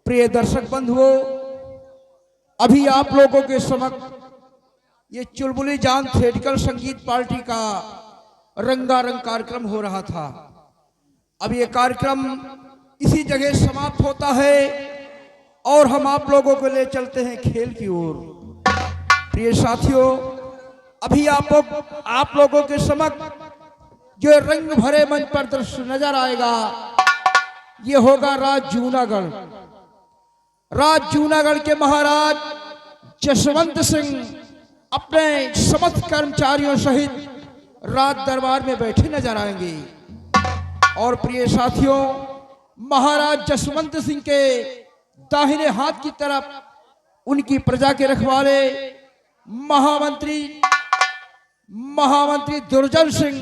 प्रिय दर्शक बंधुओं, अभी आप लोगों के समक्ष ये चुलबुली जान थिएटिकल संगीत पार्टी का रंगारंग कार्यक्रम हो रहा था। अब ये कार्यक्रम इसी जगह समाप्त होता है और हम आप लोगों को ले चलते हैं खेल की ओर। प्रिय साथियों, अभी आप लोगों के समक्ष जो रंग भरे मंच पर दृश्य नजर आएगा, ये होगा राज जूनागढ़। राज जूनागढ़ के महाराज जसवंत सिंह अपने समस्त कर्मचारियों सहित राज दरबार में बैठे नजर आएंगे। और प्रिय साथियों, महाराज जसवंत सिंह के दाहिने हाथ की तरफ उनकी प्रजा के रखवाले महामंत्री दुर्जन सिंह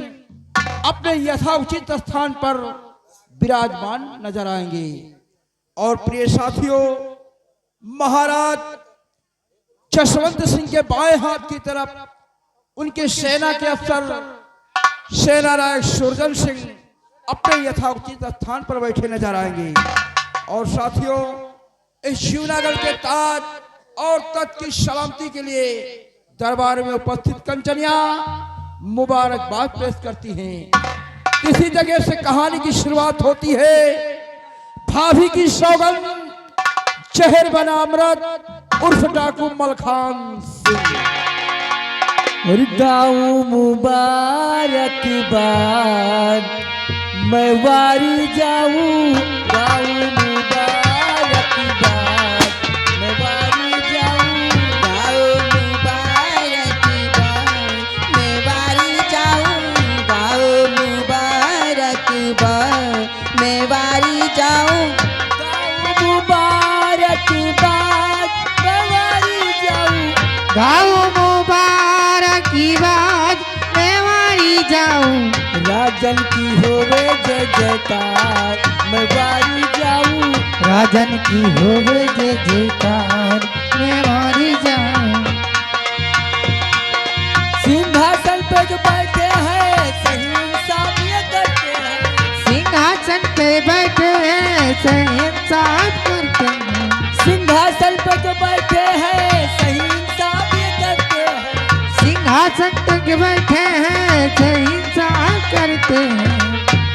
अपने यथाउचित स्थान पर विराजमान नजर आएंगे। और प्रिय साथियों, महाराज जसवंत सिंह के बाएं हाथ की तरफ उनके सेना के अफसर सेना नायक सुरजन सिंह अपने यथाउचित स्थान पर बैठे नजर आएंगे। और साथियों, इस जूनागढ़ के ताज और तख्त की सलामती के लिए दरबार में उपस्थित कंचनिया मुबारकबाद पेश करती हैं। इसी जगह से कहानी की शुरुआत होती है। भाभी की सौगंध चेहर बना अमृत उर्फ डाकू मलखान सिंह। गाँव मुबारक बाद मैं वारी जाऊं, गाँव मुबारक बाद मैं वारी जाऊं, गाँव मुबारक बाद मैं वारी जाऊं, गाँव मुबारक बाद मैं वारी जाऊं, गाँव मुबारक बाद मैं वारी जाऊं, गाँव मुबारक बाद मैं वारी जाऊं, राजन की होवे जय जयकार मैं वारी जाऊं, राजन की होवे जय जयकार मैं वारी जाऊं। सिंहासन पे जो बैठे हैं सही इंसाफ ये करते हैं, सिंहासन पे बैठे हैं सही इंसाफ करते हैं, सिंहासन पे जो बैठे हैं सही इंसाफ ये करते हैं, सिंहासन पे बैठे हैं सही इंसाफ करते हैं।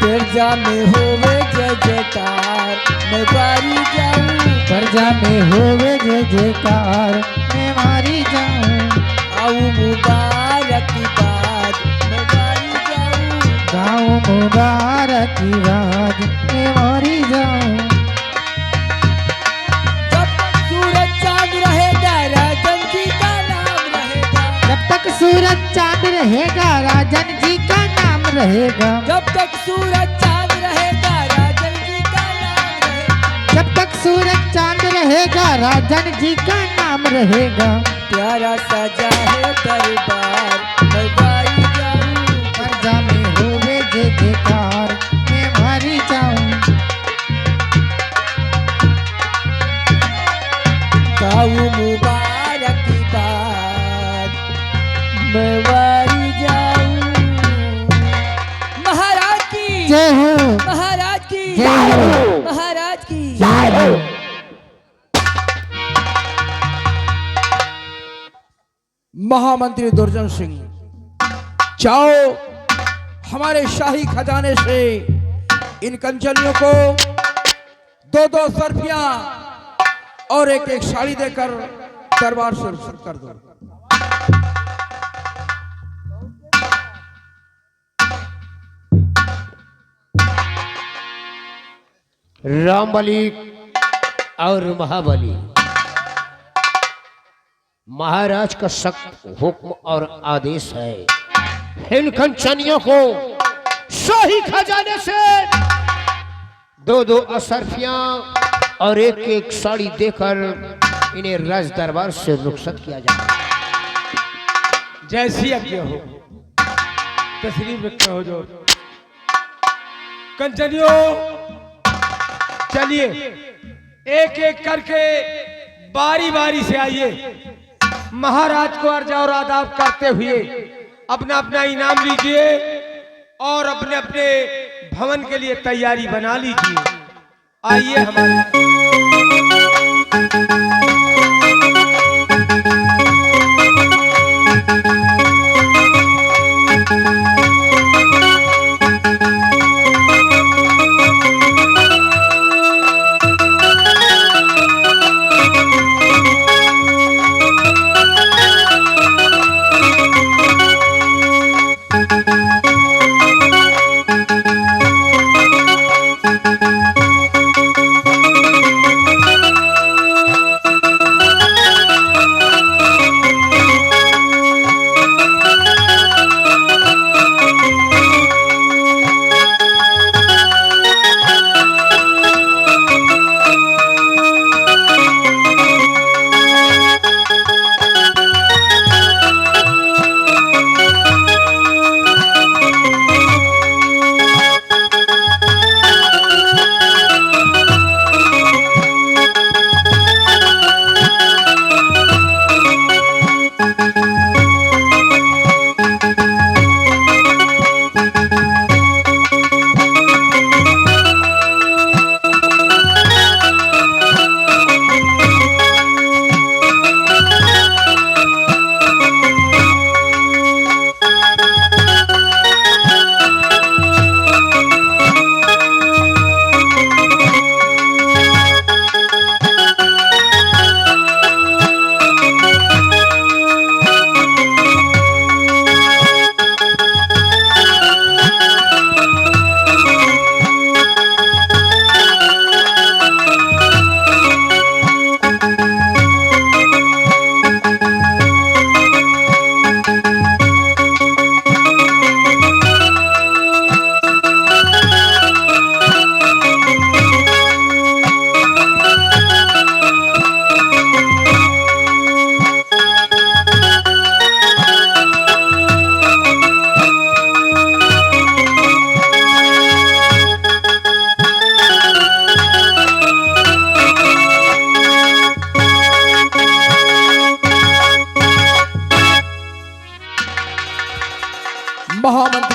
प्रजा में होवे जय जयकार मैं वारी जाऊं, प्रजा में होवे जय जयकार मैं वारी जाऊं, गाँव मुबारक बाद मैं वारी जाऊं, गाँव मुबारक बाद मैं वारी जाऊं। जब तक सूरज चांद रहेगा राजन जी का नाम रहेगा, जब तक सूरज चांद रहेगा राजन जी का नाम रहेगा, जब तक सूरज चांद रहेगा राजन जी का नाम रहेगा, जब तक सूरज चांद रहेगा राजन जी का नाम रहेगा। प्यारा सजा है दरबार मैं वारी जाऊं, प्रजा में होवे जय जयकार मैं वारी जाऊं, गाँव मुबारक बाद मैं वारी जाऊं। महाराज की जय हो, महाराज की जय हो, महाराज की जय हो। महामंत्री दुर्जन सिंह, जाओ हमारे शाही खजाने से इन कंचनियों को दो दो सर्फियां और एक एक साड़ी देकर दरबार से रुखसत कर दो। रामबली और महाबली, महाराज का सख्त हुक्म और आदेश है, इन कंचनियों को शाही खजाने से दो दो असरफियां और एक एक साड़ी देकर इन्हें राज दरबार से रुखसत किया जाए। जैसी आज्ञा हो, तस्लीम रखते हो जो कंचनियों, चलिए एक एक करके बारी बारी से आइए। महाराज को अर्ज और आदाब करते हुए अपना अपना इनाम लीजिए और अपने अपने भवन के लिए तैयारी बना लीजिए। आइए हमारे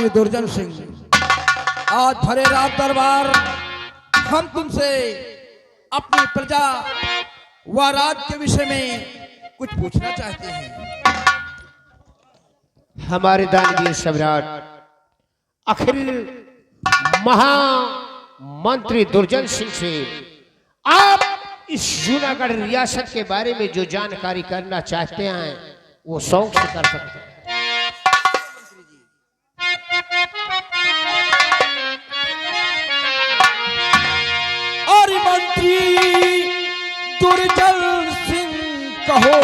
महामंत्री दुर्जन सिंह, आज भरे रात दरबार हम तुमसे अपनी प्रजा व राज्य के विषय में कुछ पूछना चाहते हैं। हमारे दानवीर सम्राट, आखिर महामंत्री दुर्जन सिंह से आप इस जूनागढ़ रियासत के बारे में जो जानकारी करना चाहते हैं वो शौक से कर सकते हैं। और मंत्री दुर्जन सिंह कहो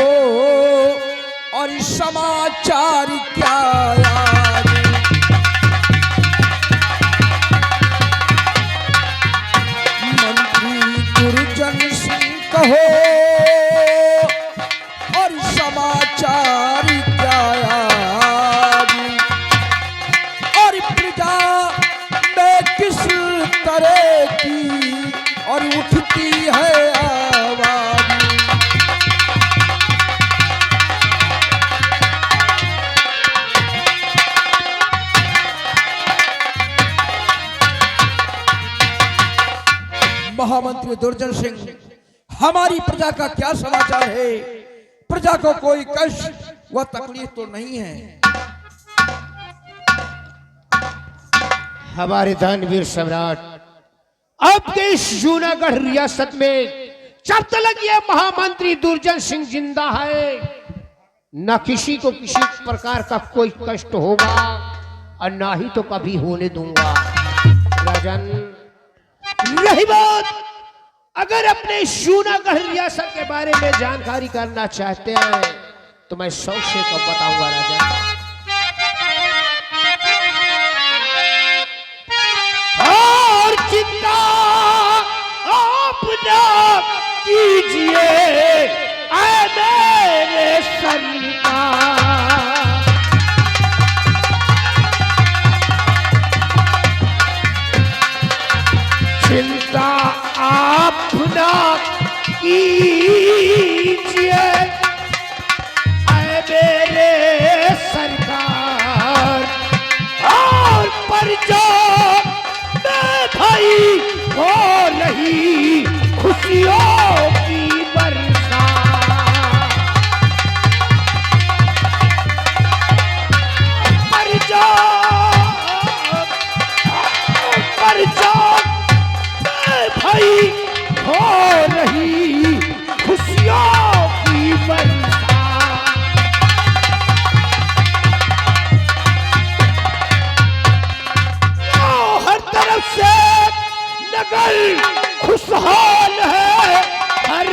और समाचार क्या यार? मंत्री दुर्जन सिंह कहो और समाचार क्या यार? और प्रजा में किस तरह की और उठती है आवाज? महामंत्री दुर्जन सिंह, हमारी प्रजा का क्या समाचार है? प्रजा को कोई कष्ट व तकलीफ तो नहीं है? हमारे दानवीर सम्राट, आपके इस जूनागढ़ रियासत में जब तक ये महामंत्री दुर्जन सिंह जिंदा है, न किसी को किसी प्रकार का कोई कष्ट होगा और ना ही तो कभी होने दूंगा। राजन, रही बात, अगर अपने इस जूनागढ़ रियासत के बारे में जानकारी करना चाहते हैं तो मैं शौक से कब बताऊंगा राजन। और चिंता आप न कीजिए ऐ मेरे सरकार, चिंता आप न कीजिए ऐ मेरे सरकार, और प्रजा में भाई हो रही खुशियों की बरसात, प्रजा भाई हो रही खुशियों की बरसात। हर तरफ से नगर खुशहाल है, हर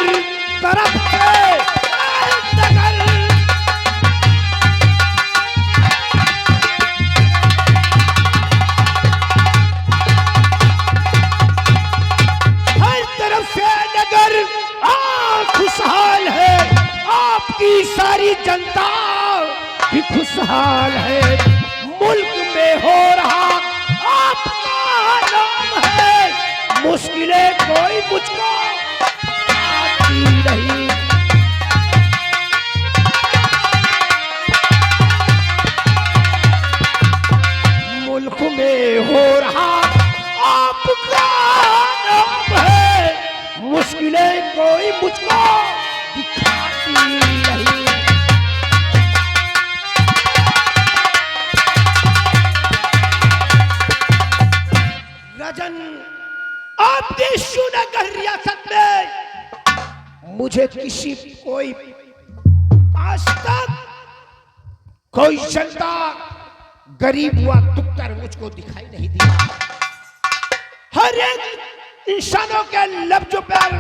तरफ से नगर खुशहाल है, आपकी सारी जनता भी खुशहाल है, मुल्क में हो रहा आपका नाम है, मुश्किलें कोई मुझको आती नहीं। मुल्क में हो रहा आपका नाम है, मुश्किलें कोई मुझको दिखाती नहीं। राजन, आपके जूनागढ़ रियासत में मुझे किसी कोई आज तक कोई जनता गरीब हुआ दुखकर मुझको दिखाई नहीं दिया। हर एक इंसानों के लफ्जों पर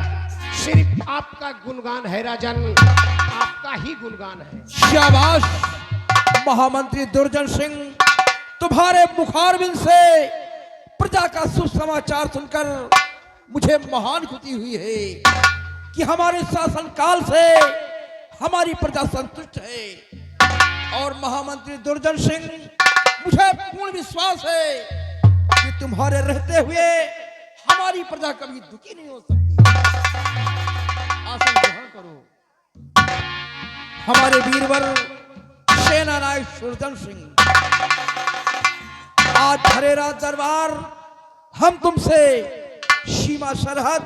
सिर्फ आपका गुणगान है राजन, आपका ही गुणगान है। शाबाश महामंत्री दुर्जन सिंह, तुम्हारे मुखारबिंद से प्रजा का सुसमाचार सुनकर मुझे महान खुशी हुई है कि हमारे शासन काल से हमारी प्रजा संतुष्ट है। और महामंत्री दुर्जन सिंह, मुझे पूर्ण विश्वास है कि तुम्हारे रहते हुए हमारी प्रजा कभी दुखी नहीं हो सकती। आसन ग्रहण करो। हमारे वीरवर सेना नायक सुरजन सिंह, आज धरेरा दरबार हम तुमसे सीमा सरहद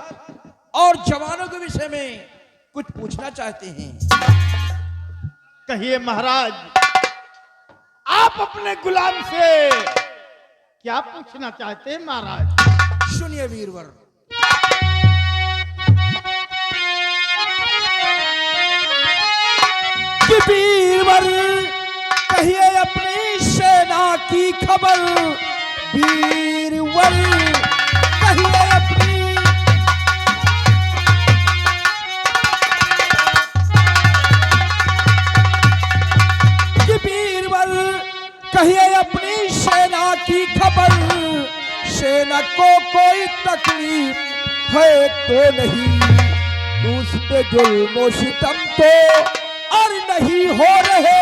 और जवानों के विषय में कुछ पूछना चाहते हैं। कहिए महाराज, आप अपने गुलाम से क्या पूछना चाहते हैं महाराज? सुनिए वीरवर। वीरवर कहिए अपनी सेना की खबर, वीरवर कहिए अपनी वीरवर कहिए अपनी सेना की खबर, सेना को कोई तकलीफ है तो नहीं, उस पे जुल्म सितम तो और नहीं हो रहे,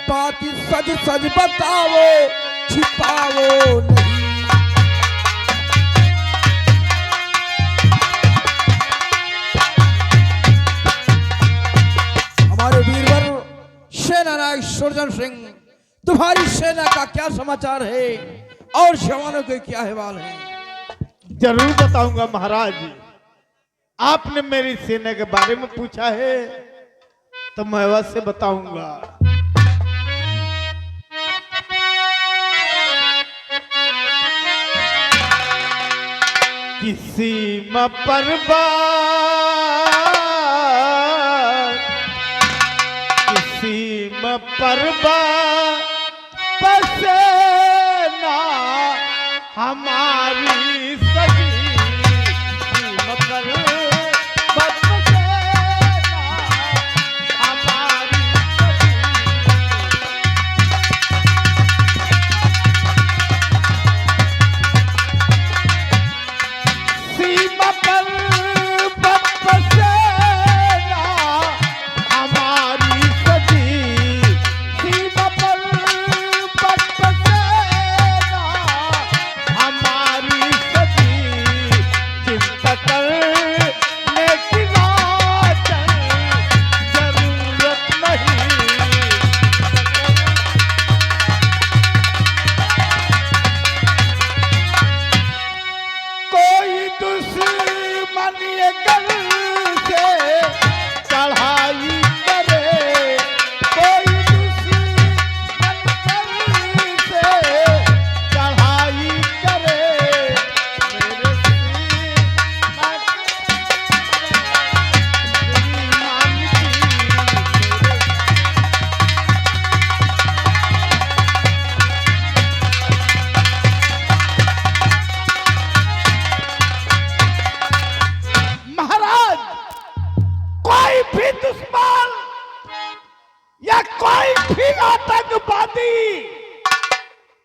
बात सच सच बताओ छिपाओ नहीं। हमारे वीरवर सेना नायक सुरजन सिंह, तुम्हारी सेना का क्या समाचार है और जवानों के क्या अहवाल है? जरूर बताऊंगा महाराज। आपने मेरी सेना के बारे में पूछा है तो मैं अवश्य बताऊंगा। किसी पर्वत किसी पर्वत पसेना हमारी सजी,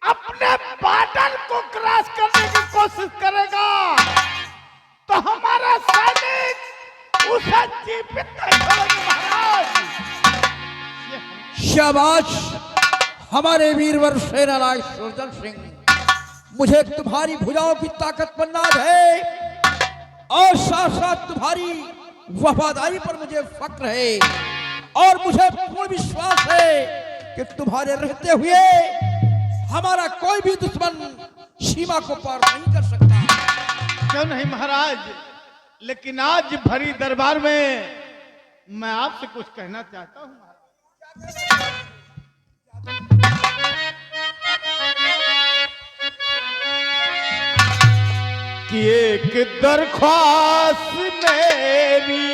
अपने बार्डर को क्रॉस करने की कोशिश करेगा तो हमारा सैनिक उसे जीवित नहीं छोड़ेंगे महाराज। शाबाश हमारे वीरवर सेना नायक सुरजन सिंह, मुझे तुम्हारी भुजाओं की ताकत पर नाज है और साथ साथ तुम्हारी वफादारी पर मुझे फक्र है और मुझे पूर्ण विश्वास है कि तुम्हारे रहते हुए हमारा कोई भी दुश्मन सीमा को पार नहीं कर सकता। क्यों नहीं महाराज, लेकिन आज भरी दरबार में मैं आपसे कुछ कहना चाहता हूं महाराज। कि एक दरख्वास्त मेरी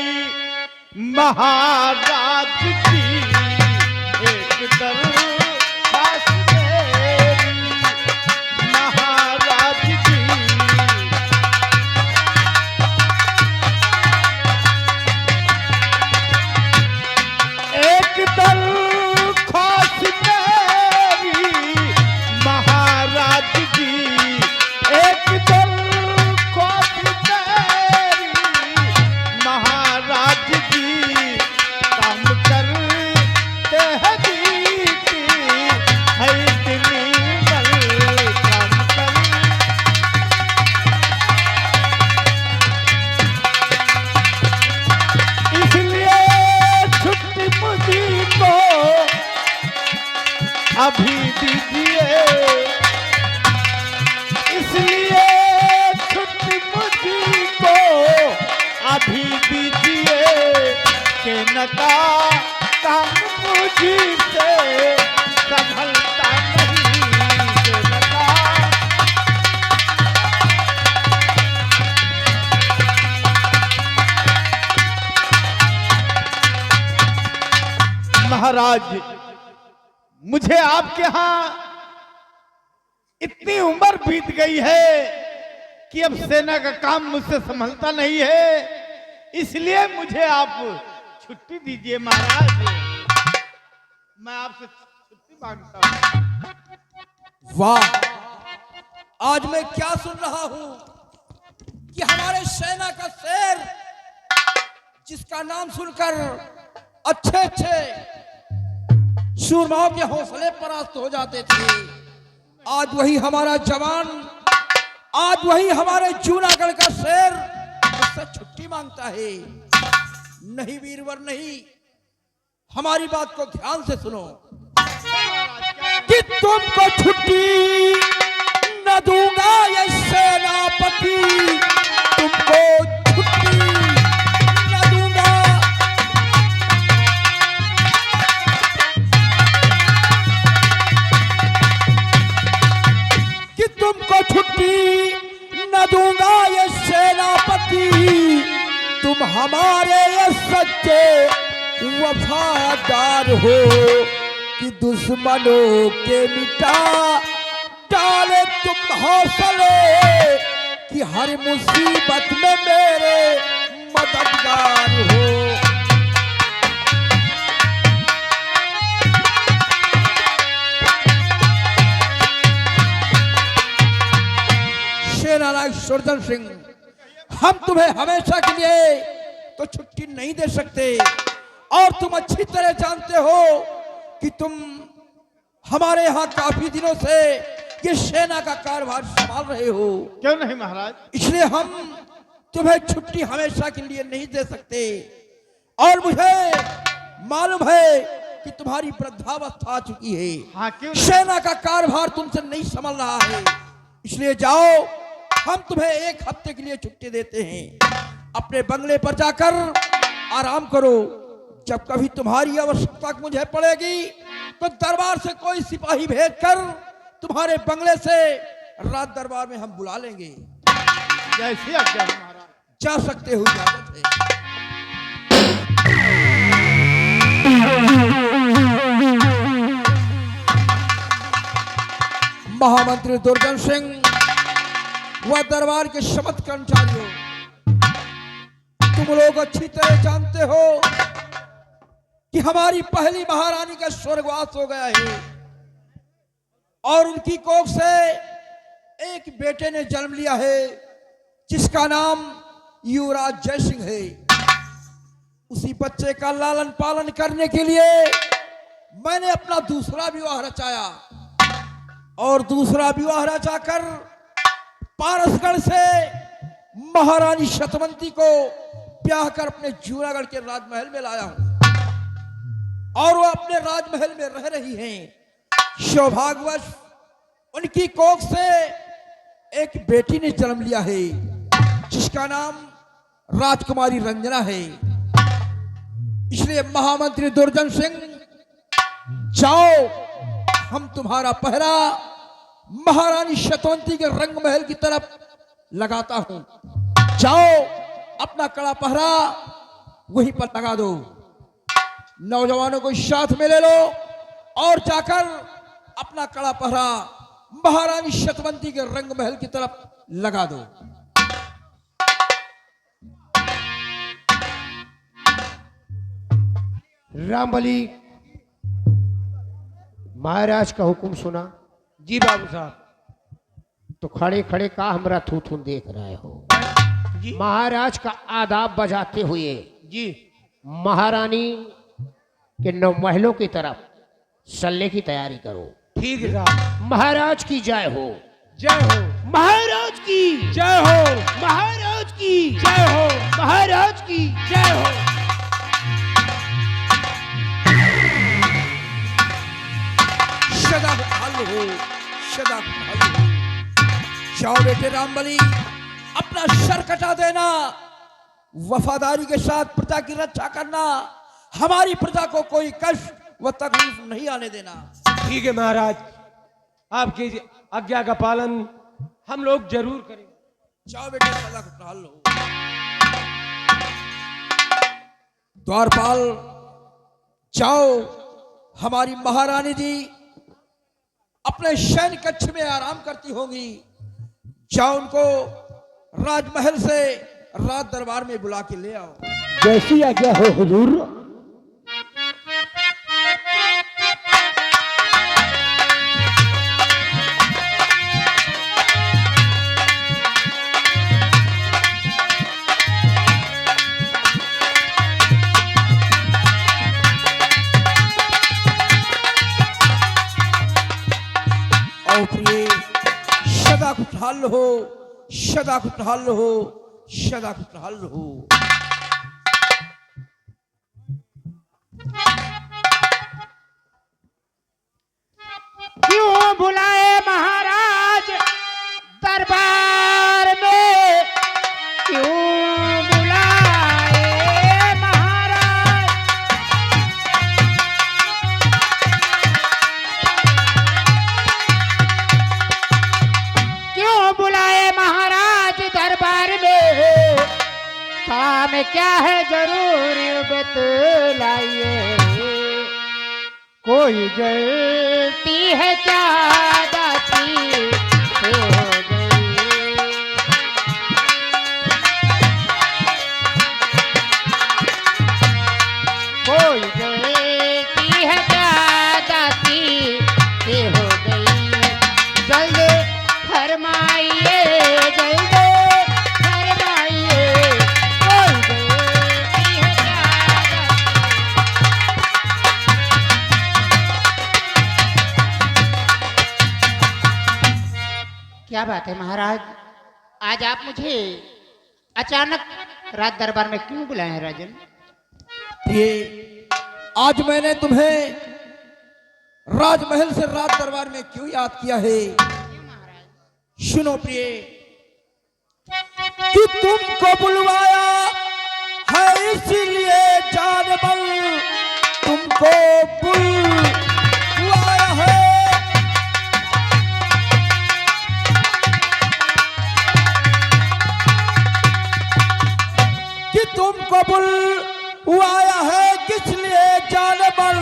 महाराज की, एक दरख्वास्त मेरी महाराज की, एक दरख्वास्त मेरी महाराज की, एक दरख्वास्त मेरी महाराज की, काम करते हैं दीदी है इतनी बल, काम कर इसलिए छुट्टी मुझी को अभी दीजिए, भी दीजिए कि नका काम मुझसे संभलता नहीं के नका। महाराज, मुझे आपके यहाँ इतनी उम्र बीत गई है कि अब सेना का काम मुझसे संभलता नहीं है, इसलिए मुझे आप छुट्टी दीजिए महाराज। मैं आपसे छुट्टी मांगता हूँ। वाह, आज मैं क्या सुन रहा हूं कि हमारे सेना का शेर, जिसका नाम सुनकर अच्छे अच्छे सूरमाओं के हौसले परास्त हो जाते थे, आज वही हमारा जवान, आज वही हमारे जूनागढ़ का शेर मुझसे छुट्टी मांगता है। नहीं वीरवर नहीं, हमारी बात को ध्यान से सुनो कि तुमको छुट्टी न दूंगा ये सेनापति, तुमको छुट्टी न दूंगा। कि तुमको छुट्टी न दूंगा ये सेनापति, तुम हमारे ये सच्चे वफादार हो कि दुश्मनों के मिटा डाले तुम हौसले, कि हर मुसीबत में मेरे मददगार हो। सेनानायक सुरजन सिंह, हम तुम्हें हमेशा के लिए तो छुट्टी नहीं दे सकते, और तुम अच्छी तरह जानते हो कि तुम हमारे यहाँ काफी दिनों से ये सेना का कारभार संभाल रहे हो। क्यों नहीं महाराज? इसलिए हम तुम्हें छुट्टी हमेशा के लिए नहीं दे सकते, और मुझे मालूम है कि तुम्हारी वृद्धावस्था आ चुकी है। हाँ, क्यों नहीं? सेना का कारभार तुमसे नहीं संभल रहा है, इसलिए जाओ, हम तुम्हें 1 हफ्ते के लिए छुट्टी देते हैं। अपने बंगले पर जाकर आराम करो। जब कभी तुम्हारी आवश्यकता मुझे पड़ेगी तो दरबार से कोई सिपाही भेजकर तुम्हारे बंगले से रात दरबार में हम बुला लेंगे। जैसी आज्ञा हो महाराज। जा सकते हो, इजाजत है। महामंत्री दुर्जन सिंह व दरबार के शपथ कर्मचारियों, तुम लोग अच्छी तरह जानते हो कि हमारी पहली महारानी का स्वर्गवास हो गया है, और उनकी कोख से एक बेटे ने जन्म लिया है जिसका नाम युवराज जय सिंह है। उसी बच्चे का लालन पालन करने के लिए मैंने अपना दूसरा विवाह रचाया, और दूसरा विवाह रचाकर पारसगढ़ से महारानी शतवंती को ब्याह कर अपने जूनागढ़ के राजमहल में लाया हूं, और वो अपने राजमहल में रह रही हैं। सौभाग्यवश उनकी कोख से एक बेटी ने जन्म लिया है जिसका नाम राजकुमारी रंजना है। इसलिए महामंत्री दुर्जन सिंह, जाओ, हम तुम्हारा पहरा महारानी शतवंती के रंगमहल की तरफ लगाता हूं। जाओ, अपना कड़ा पहरा वहीं पर लगा दो। नौजवानों को साथ में ले लो और जाकर अपना कड़ा पहरा महारानी शतवंती के रंगमहल की तरफ लगा दो। रामबली महाराज का हुक्म सुना? जी बाबू साहब। तो खड़े खड़े का हमरा थू थू देख रहे हो? जी महाराज का आदाब बजाते हुए जी महारानी के 9 महलों की तरफ चलने की तैयारी करो। ठीक है साहब। महाराज की जय हो। जय हो। महाराज की जय हो। महाराज की जय हो। महाराज की जय हो। सदा खुशहाल हो, सदा खुशहाल हो। जाओ बेटे रामबली, अपना सर कटा देना वफादारी के साथ प्रजा की रक्षा करना, हमारी प्रजा को कोई कष्ट व तकलीफ नहीं आने देना। ठीक है महाराज, आपकी आज्ञा का पालन हम लोग जरूर करेंगे। जाओ बेटे, सदा खुशहाल लो। द्वारपाल, जाओ, हमारी महारानी जी अपने शयन कक्ष में आराम करती होंगी। जाओ, उनको राजमहल से राज दरबार में बुला के ले आओ। जैसी आज्ञा हो हुजूर। और प्रिय, सदा खुशहाल हो, सदा खुशहाल हो, सदा खुशहाल हो। क्यों बुलाए महाराज दरबार में, क्यों बुलाए महाराज, क्यों बुलाए महाराज दरबार में, काम क्या है जरूर बतलाइए, कोई गलती है क्या दासी से हो गई, कोई गलती है क्या दासी से हो गई, जल्द फरमाइए, जल्द फरमाइए, कोई गलती है क्या दासी। क्या बात है महाराज, आज आप मुझे अचानक राज दरबार में क्यों बुलाए हैं राजन? प्रिय, आज मैंने तुम्हें राजमहल से राज दरबार में क्यों याद किया है? सुनो प्रिय, कि तुमको बुलवाया है इसलिए जानबल, तुमको बुलवाया है, कि तुमको बुलवाया है किस लिए जानबल,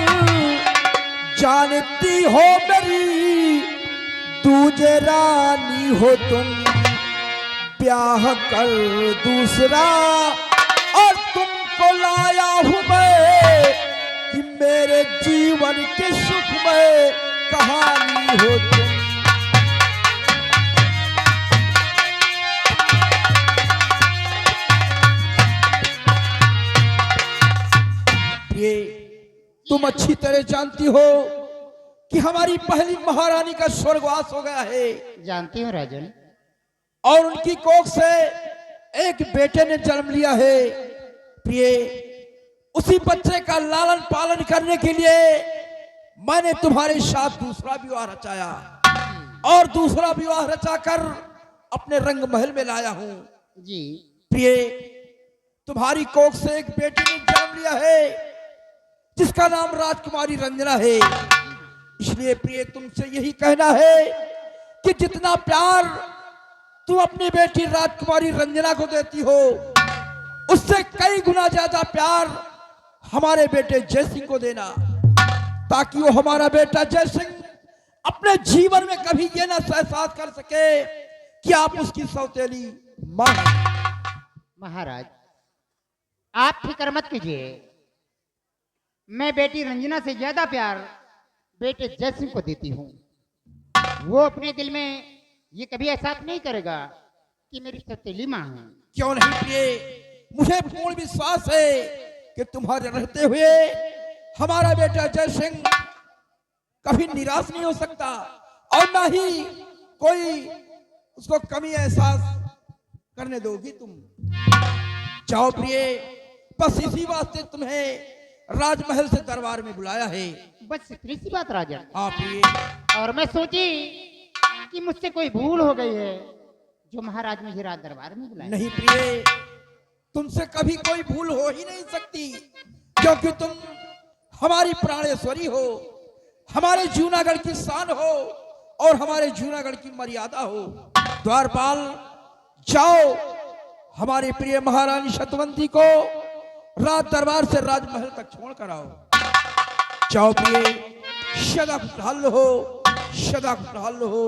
जानती हो मेरी दूजे रानी हो तुम, ब्याह कर दूसरा, और तुमको लाया हूं मैं कि मेरे जीवन के सुख में कहानी हो तुम। ये तुम अच्छी तरह जानती हो कि हमारी पहली महारानी का स्वर्गवास हो गया है, जानती हूँ राजन। और उनकी कोख से एक बेटे ने जन्म लिया है। प्रिय, उसी बच्चे का लालन पालन करने के लिए मैंने तुम्हारे साथ दूसरा विवाह रचाया, और दूसरा विवाह रचाकर अपने रंग महल में लाया हूं। जी प्रिय, तुम्हारी कोख से एक बेटी ने जन्म लिया है जिसका नाम राजकुमारी रंजना है। इसलिए प्रिय, तुमसे यही कहना है कि जितना प्यार तुम अपनी बेटी राजकुमारी रंजना को देती हो, उससे कई गुना ज्यादा प्यार हमारे बेटे जय सिंह को देना, ताकि वो हमारा बेटा जय सिंह अपने जीवन में कभी ये ना एहसास कर सके कि आप उसकी सौतेली मां हैं। महाराज, आप फिक्र मत कीजिए, मैं बेटी रंजना से ज्यादा प्यार बेटे जय सिंह को देती हूँ। वो अपने दिल में ये कभी एहसास नहीं करेगा कि मेरी सौतेली माँ है। क्यों नहीं प्रिय, मुझे पूर्ण विश्वास है कि तुम्हारे रहते हुए हमारा बेटा जय सिंह कभी निराश नहीं हो सकता, और ना ही कोई उसको कमी एहसास करने दोगी तुम। जाओ प्रिय, बस इसी वास्ते तुम्हें राजमहल से दरबार में बुलाया है। बस इतनी सी बात राजा। हाँ प्रिय, और मैं सोची कि मुझसे कोई भूल हो गई है जो महाराज मुझे राज दरबार में बुलाए। नहीं प्रिय, तुमसे कभी कोई भूल हो ही नहीं सकती, क्योंकि तुम हमारी प्राणेश्वरी हो, हमारे जूनागढ़ की शान हो और हमारे जूनागढ़ की मर्यादा हो। द्वारपाल जाओ, हमारी प्रिय महारानी सतवंती को राज दरबार से राजमहल तक छोड़ कर आओ। जाओ प्रिय, सदा खुशहाल हो, सदा खुशहाल हो,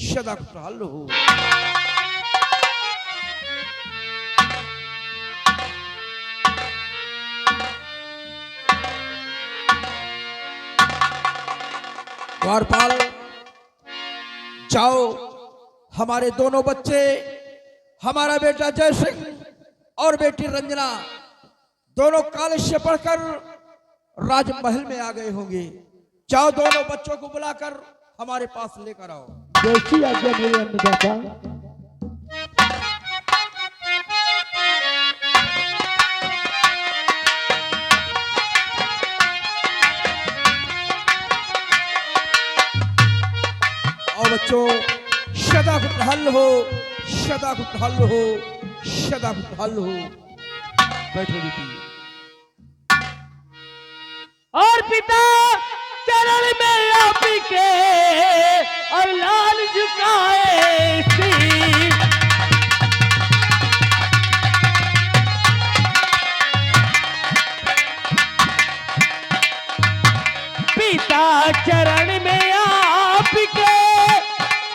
सदा खुशहाल हो। द्वारपाल जाओ, हमारे दोनों बच्चे, हमारा बेटा जय सिंह और बेटी रंजना, दोनों कॉलेज से पढ़कर राजमहल में आ गए होंगे। जाओ, दोनों बच्चों को बुलाकर हमारे पास लेकर आओ। जैसी आज्ञा मेरे अन्नदाता। और बच्चों, सदा खुशहाल हो, सदा खुशहाल हो, सदा खुशहाल हो। बैठो बेटी। और पिता चरण में आप के और लाल झुकाए सी। पिता चरण में आप के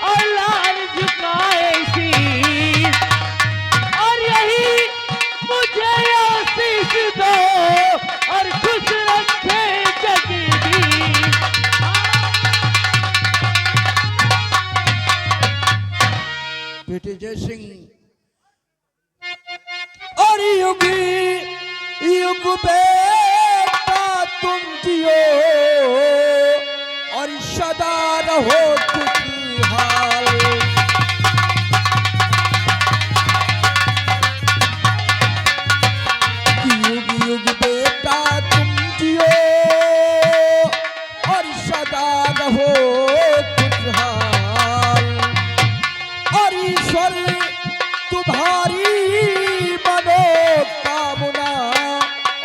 और लाल झुकाए सी, और यही मुझे आशीष दो और खुश रखे जगदीश। बेटे जय सिंह और युगी युग बेटा तुम जियो और सदा रहो खुशहाल। युग युग बेटा तुम जियो और सदा रहो खुशहाल, और ईश्वर तुम्हारी मनोकामना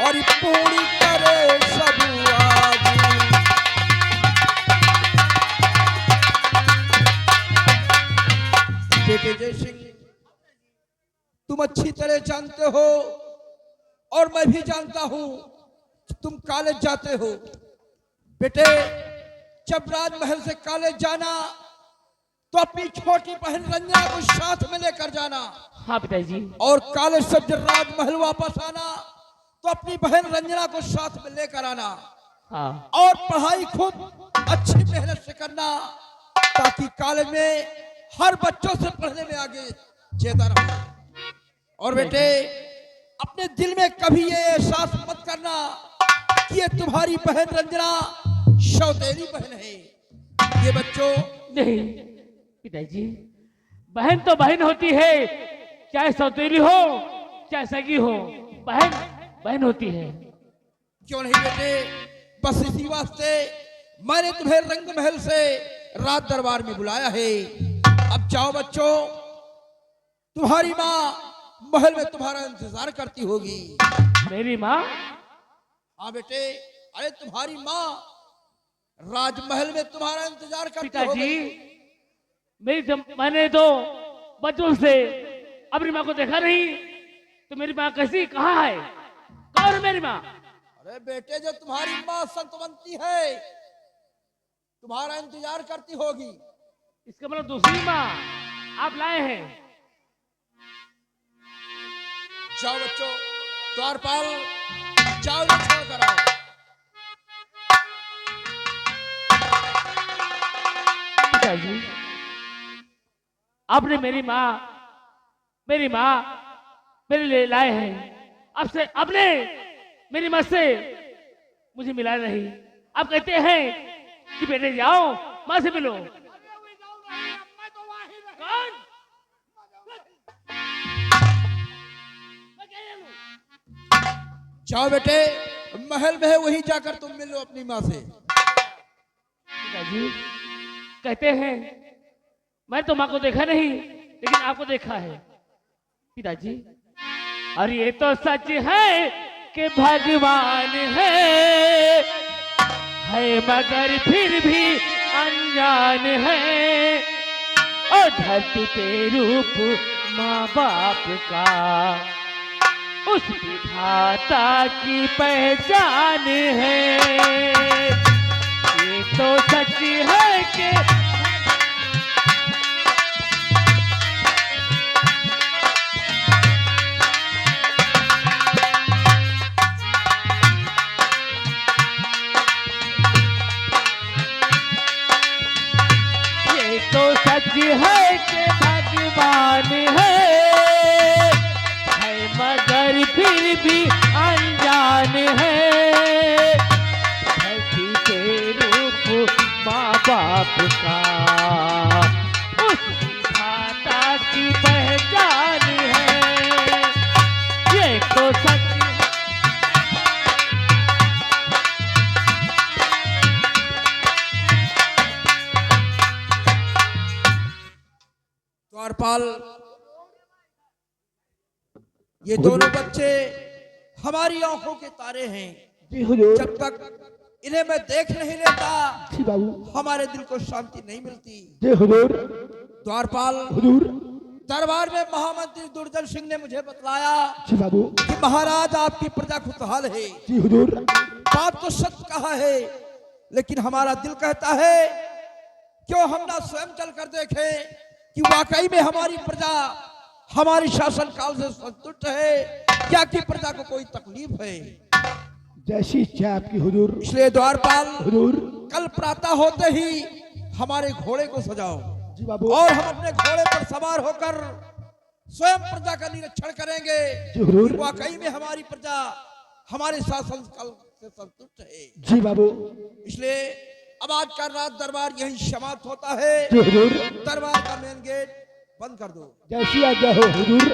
और पूरी करे सब आज। बेटे जय सिंह, तुम अच्छी तरह जानते हो और मैं भी जानता हूं कि तुम कॉलेज जाते हो। बेटे, जब राजमहल से कॉलेज जाना तो अपनी छोटी बहन रंजना को साथ में लेकर जाना। हाँ पिताजी। और कॉलेज से जब राजमहल वापस आना तो अपनी बहन रंजना को साथ में लेकर आना। हाँ। और पढ़ाई खूब अच्छी मेहनत से करना, ताकि कॉलेज में हर बच्चों से पढ़ने में आगे जेता रहो। और बेटे, अपने दिल में कभी ये एहसास मत करना कि ये तुम्हारी बहन रंजना सौतेली बहन है। ये बच्चों, नहीं पिताजी, बहन तो बहन होती है, चाहे सौतेली हो चाहे सगी हो, बहन बहन होती है। क्यों नहीं बेटे, बस इसी वास्ते मैंने तुम्हें रंग महल से रात दरबार में बुलाया है। अब जाओ बच्चों, तुम्हारी माँ महल में तुम्हारा इंतजार करती होगी। मेरी माँ? हाँ बेटे, अरे तुम्हारी माँ राजमहल में तुम्हारा इंतजार करती होगी। पिताजी, मैंने तो बचपन से अपनी माँ को देखा नहीं, तो मेरी माँ कैसी, कहाँ है, कौन है मेरी माँ? अरे बेटे, जो तुम्हारी माँ सतवंती है तुम्हारा इंतजार करती होगी। इसका मतलब दूसरी माँ आप लाए हैं। जाओ बच्चों, द्वारपाल जाओ, इन्हें छोड़ कर आओ। पिताजी, आपने मेरी माँ मेरे लिए लाए हैं। आपसे आपने मेरी माँ से मुझे मिला नहीं। आप कहते हैं कि बेटे जाओ माँ से मिलो। कौन? जाओ बेटे, महल में है, वही जाकर तुम मिलो अपनी माँ से। पिताजी कहते हैं, मैं तो माँ को देखा नहीं, लेकिन आपको देखा है। पिताजी, और ये तो सच है कि भगवान है मगर फिर भी अनजान है। और धरती पे रूप माँ बाप का उस विधाता की पहचान है। ये तो सच है कि भगवान है मगर फिर भी अनजान है। धरती के रूप माँ बाप का उस विधाता की पहचान है। ये तो सच द्वारपाल, ये दोनों बच्चे हमारी आंखों के तारे हैं। जी हुजूर। जब तक इन्हें मैं देख नहीं लेता जी बाबू। हमारे दिल को शांति नहीं मिलती। जी हुजूर। द्वारपाल, हुजूर। दरबार में महामंत्री दुर्जन सिंह ने मुझे बतलाया जी बाबू। कि महाराज आपकी प्रजा खुशहाल है। जी हुजूर। बात तो सच कहा है, लेकिन हमारा दिल कहता है क्यों हम ना स्वयं चल कर देखें कि वाकई में हमारी प्रजा हमारी शासन काल से संतुष्ट है या कि प्रजा को कोई तकलीफ है। जैसी इच्छा आपकी हुजूर। इसलिए द्वारपाल, हुजूर। कल प्रातः होते ही हमारे घोड़े को सजाओ। जी बाबू। और हम अपने घोड़े पर सवार होकर स्वयं प्रजा का निरीक्षण करेंगे जी हुजूर। कि वाकई में हमारी प्रजा हमारे शासन काल से संतुष्ट है। जी बाबू। इसलिए अब आज का रात दरबार यही समाप्त होता है। जी हुजूर। दरबार का मेन गेट बंद कर दो। जैसी आज्ञा हो हुजूर।